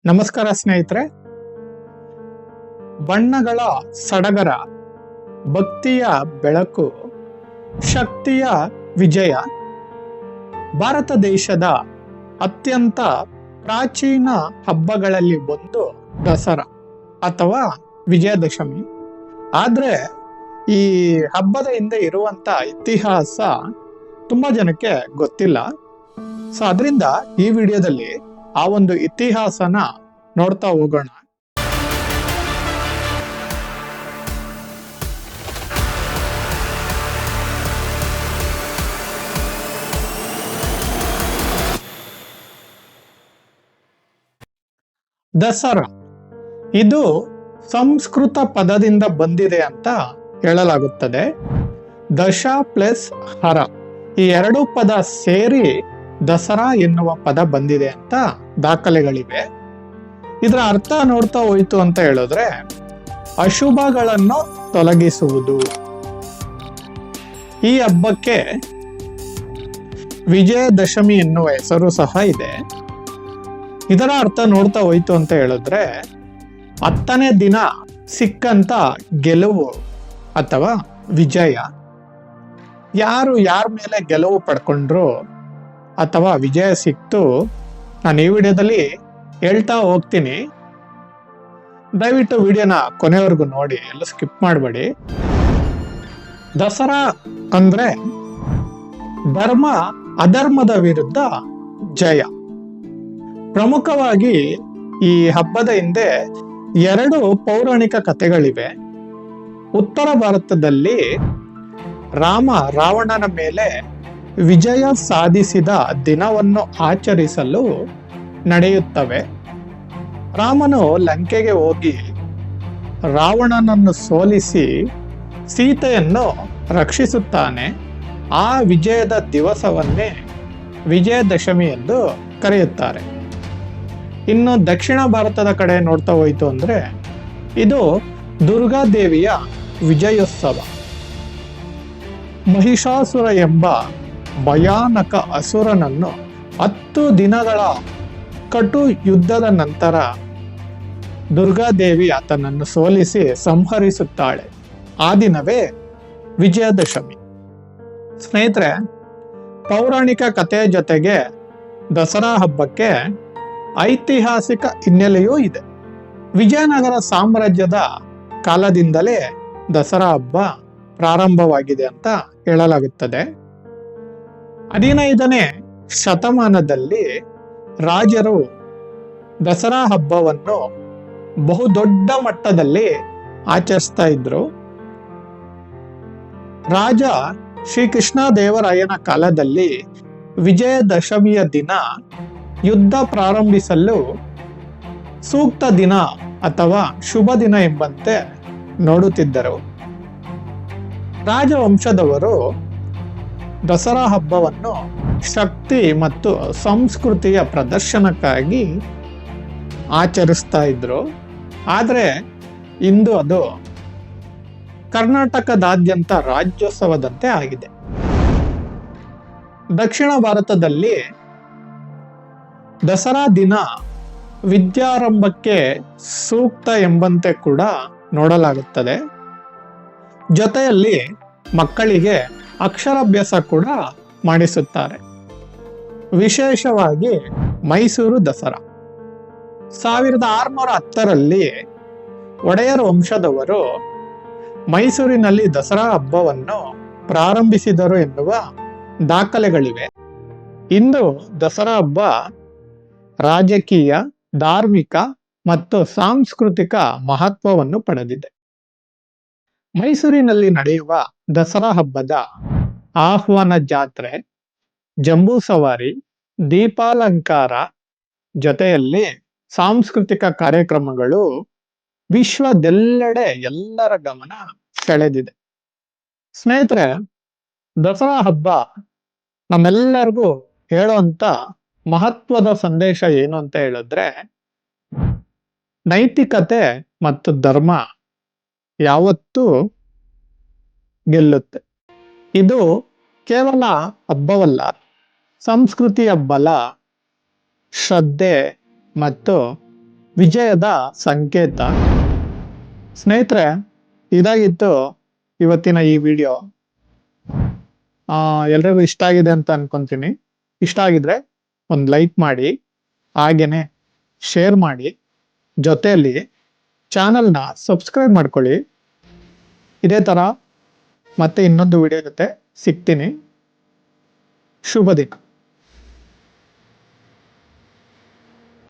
ನಮಸ್ಕಾರ ಸ್ನೇಹಿತರೆ. ಬಣ್ಣಗಳ ಸಡಗರ, ಭಕ್ತಿಯ ಬೆಳಕು, ಶಕ್ತಿಯ ವಿಜಯ. ಭಾರತ ದೇಶದ ಅತ್ಯಂತ ಪ್ರಾಚೀನ ಹಬ್ಬಗಳಲ್ಲಿ ಒಂದು ದಸರಾ ಅಥವಾ ವಿಜಯದಶಮಿ. ಆದ್ರೆ ಈ ಹಬ್ಬದ ಹಿಂದೆ ಇರುವಂತ ಇತಿಹಾಸ ತುಂಬಾ ಜನಕ್ಕೆ ಗೊತ್ತಿಲ್ಲ. ಸೊ ಅದರಿಂದ ಈ ವಿಡಿಯೋದಲ್ಲಿ ಆ ಒಂದು ಇತಿಹಾಸನ ನೋಡ್ತಾ ಹೋಗೋಣ. ದಸರಾ ಇದು ಸಂಸ್ಕೃತ ಪದದಿಂದ ಬಂದಿದೆ ಅಂತ ಹೇಳಲಾಗುತ್ತದೆ. ದಶ ಪ್ಲಸ್ ಹರ, ಈ ಎರಡು ಪದ ಸೇರಿ ದಸರಾ ಎನ್ನುವ ಪದ ಬಂದಿದೆ ಅಂತ ದಾಖಲೆಗಳಿವೆ. ಇದರ ಅರ್ಥ ನೋಡ್ತಾ ಹೋಯ್ತು ಅಂತ ಹೇಳಿದ್ರೆ, ಅಶುಭಗಳನ್ನು ತೊಲಗಿಸುವುದು. ಈ ಹಬ್ಬಕ್ಕೆ ವಿಜಯದಶಮಿ ಎನ್ನುವ ಹೆಸರು ಸಹ ಇದೆ. ಇದರ ಅರ್ಥ ನೋಡ್ತಾ ಹೋಯ್ತು ಅಂತ ಹೇಳಿದ್ರೆ, 10ನೇ ದಿನ ಸಿಕ್ಕಂತ ಗೆಲುವು ಅಥವಾ ವಿಜಯ. ಯಾರು ಯಾರ ಮೇಲೆ ಗೆಲುವು ಪಡ್ಕೊಂಡ್ರು ಅಥವಾ ವಿಜಯ ಸಿಕ್ತು, ನಾನು ಈ ವಿಡಿಯೋದಲ್ಲಿ ಹೇಳ್ತಾ ಹೋಗ್ತೀನಿ. ದಯವಿಟ್ಟು ವಿಡಿಯೋನ ಕೊನೆವರೆಗೂ ನೋಡಿ, ಎಲ್ಲ ಸ್ಕಿಪ್ ಮಾಡಬೇಡಿ. ದಸರಾ ಅಂದ್ರೆ ಧರ್ಮ ಅಧರ್ಮದ ವಿರುದ್ಧ ಜಯ. ಪ್ರಮುಖವಾಗಿ ಈ ಹಬ್ಬದ ಹಿಂದೆ ಎರಡು ಪೌರಾಣಿಕ ಕಥೆಗಳಿವೆ. ಉತ್ತರ ಭಾರತದಲ್ಲಿ ರಾಮ ರಾವಣನ ಮೇಲೆ ವಿಜಯ ಸಾಧಿಸಿದ ದಿನವನ್ನು ಆಚರಿಸಲು ನಡೆಯುತ್ತವೆ. ರಾಮನು ಲಂಕೆಗೆ ಹೋಗಿ ರಾವಣನನ್ನು ಸೋಲಿಸಿ ಸೀತೆಯನ್ನು ರಕ್ಷಿಸುತ್ತಾನೆ. ಆ ವಿಜಯದ ದಿವಸವನ್ನೇ ವಿಜಯದಶಮಿ ಎಂದು ಕರೆಯುತ್ತಾರೆ. ಇನ್ನು ದಕ್ಷಿಣ ಭಾರತದ ಕಡೆ ನೋಡ್ತಾ ಹೋಯ್ತು ಅಂದ್ರೆ, ಇದು ದುರ್ಗಾದೇವಿಯ ವಿಜಯೋತ್ಸವ. ಮಹಿಷಾಸುರ ಎಂಬ ಭಯಾನಕ ಅಸುರನನ್ನು 10 ದಿನಗಳ ಕಟು ಯುದ್ಧದ ನಂತರ ದುರ್ಗಾದೇವಿ ಆತನನ್ನು ಸೋಲಿಸಿ ಸಂಹರಿಸುತ್ತಾಳೆ. ಆ ದಿನವೇ ವಿಜಯದಶಮಿ. ಸ್ನೇಹಿತರೆ, ಪೌರಾಣಿಕ ಕಥೆಯ ಜೊತೆಗೆ ದಸರಾ ಹಬ್ಬಕ್ಕೆ ಐತಿಹಾಸಿಕ ಹಿನ್ನೆಲೆಯೂ ಇದೆ. ವಿಜಯನಗರ ಸಾಮ್ರಾಜ್ಯದ ಕಾಲದಿಂದಲೇ ದಸರಾ ಹಬ್ಬ ಪ್ರಾರಂಭವಾಗಿದೆ ಅಂತ ಹೇಳಲಾಗುತ್ತದೆ. 15ನೇ ಶತಮಾನದಲ್ಲಿ ರಾಜರು ದಸರಾ ಹಬ್ಬವನ್ನು ಬಹುದೊಡ್ಡ ಮಟ್ಟದಲ್ಲಿ ಆಚರಿಸ್ತಾ ಇದ್ರು. ರಾಜ ಶ್ರೀಕೃಷ್ಣ ದೇವರಾಯನ ಕಾಲದಲ್ಲಿ ವಿಜಯದಶಮಿಯ ದಿನ ಯುದ್ಧ ಪ್ರಾರಂಭಿಸಲು ಸೂಕ್ತ ದಿನ ಅಥವಾ ಶುಭ ದಿನ ಎಂಬಂತೆ ನೋಡುತ್ತಿದ್ದರು. ರಾಜವಂಶದವರು ದಸರಾ ಹಬ್ಬವನ್ನು ಶಕ್ತಿ ಮತ್ತು ಸಂಸ್ಕೃತಿಯ ಪ್ರದರ್ಶನಕ್ಕಾಗಿ ಆಚರಿಸ್ತಾ ಇದ್ರು. ಆದರೆ ಇಂದು ಅದು ಕರ್ನಾಟಕದಾದ್ಯಂತ ರಾಜ್ಯೋತ್ಸವದಂತೆ ಆಗಿದೆ. ದಕ್ಷಿಣ ಭಾರತದಲ್ಲಿ ದಸರಾ ದಿನ ವಿದ್ಯಾರಂಭಕ್ಕೆ ಸೂಕ್ತ ಎಂಬಂತೆ ಕೂಡ ನೋಡಲಾಗುತ್ತದೆ. ಜೊತೆಯಲ್ಲಿ ಮಕ್ಕಳಿಗೆ ಅಕ್ಷರಾಭ್ಯಾಸ ಕೂಡ ಮಾಡಿಸುತ್ತಾರೆ. ವಿಶೇಷವಾಗಿ ಮೈಸೂರು ದಸರಾ 1610ರಲ್ಲಿ ಒಡೆಯರ್ ವಂಶದವರು ಮೈಸೂರಿನಲ್ಲಿ ದಸರಾ ಹಬ್ಬವನ್ನು ಪ್ರಾರಂಭಿಸಿದರು ಎನ್ನುವ ದಾಖಲೆಗಳಿವೆ. ಇಂದು ದಸರಾ ಹಬ್ಬ ರಾಜಕೀಯ, ಧಾರ್ಮಿಕ ಮತ್ತು ಸಾಂಸ್ಕೃತಿಕ ಮಹತ್ವವನ್ನು ಪಡೆದಿದೆ. ಮೈಸೂರಿನಲ್ಲಿ ನಡೆಯುವ ದಸರಾ ಹಬ್ಬದ ಆಹ್ವಾನ ಜಾತ್ರೆ, ಜಂಬೂ ಸವಾರಿ, ದೀಪಾಲಂಕಾರ ಜೊತೆಯಲ್ಲಿ ಸಾಂಸ್ಕೃತಿಕ ಕಾರ್ಯಕ್ರಮಗಳು ವಿಶ್ವದೆಲ್ಲೆಡೆ ಎಲ್ಲರ ಗಮನ ಸೆಳೆದಿದೆ. ಸ್ನೇಹಿತರೆ, ದಸರಾ ಹಬ್ಬ ನಮ್ಮೆಲ್ಲರಿಗೂ ಹೇಳುವಂತ ಮಹತ್ವದ ಸಂದೇಶ ಏನು ಅಂತ ಹೇಳಿದ್ರೆ, ನೈತಿಕತೆ ಮತ್ತು ಧರ್ಮ ಯಾವತ್ತೂ ಗೆಲ್ಲುತ್ತೆ. ಇದು ಕೇವಲ ಹಬ್ಬವಲ್ಲ, ಸಂಸ್ಕೃತಿಯ ಬಲ, ಶ್ರದ್ಧೆ ಮತ್ತು ವಿಜಯದ ಸಂಕೇತ. ಸ್ನೇಹಿತರೆ, ಇದಾಗಿತ್ತು ಇವತ್ತಿನ ಈ ವಿಡಿಯೋ. ಎಲ್ರಿಗೂ ಇಷ್ಟ ಆಗಿದೆ ಅಂತ ಅನ್ಕೊಂತೀನಿ. ಇಷ್ಟ ಆಗಿದ್ರೆ ಒಂದು ಲೈಕ್ ಮಾಡಿ, ಹಾಗೇನೆ ಶೇರ್ ಮಾಡಿ, ಜೊತೆಯಲ್ಲಿ ಚಾನಲ್ನ ಸಬ್ಸ್ಕ್ರೈಬ್ ಮಾಡ್ಕೊಳ್ಳಿ. ಇದೇ ಥರ ಮತ್ತೆ ಇನ್ನೊಂದು ವಿಡಿಯೋ ಜೊತೆ ಸಿಗ್ತೀನಿ. ಶುಭ ದಿನ.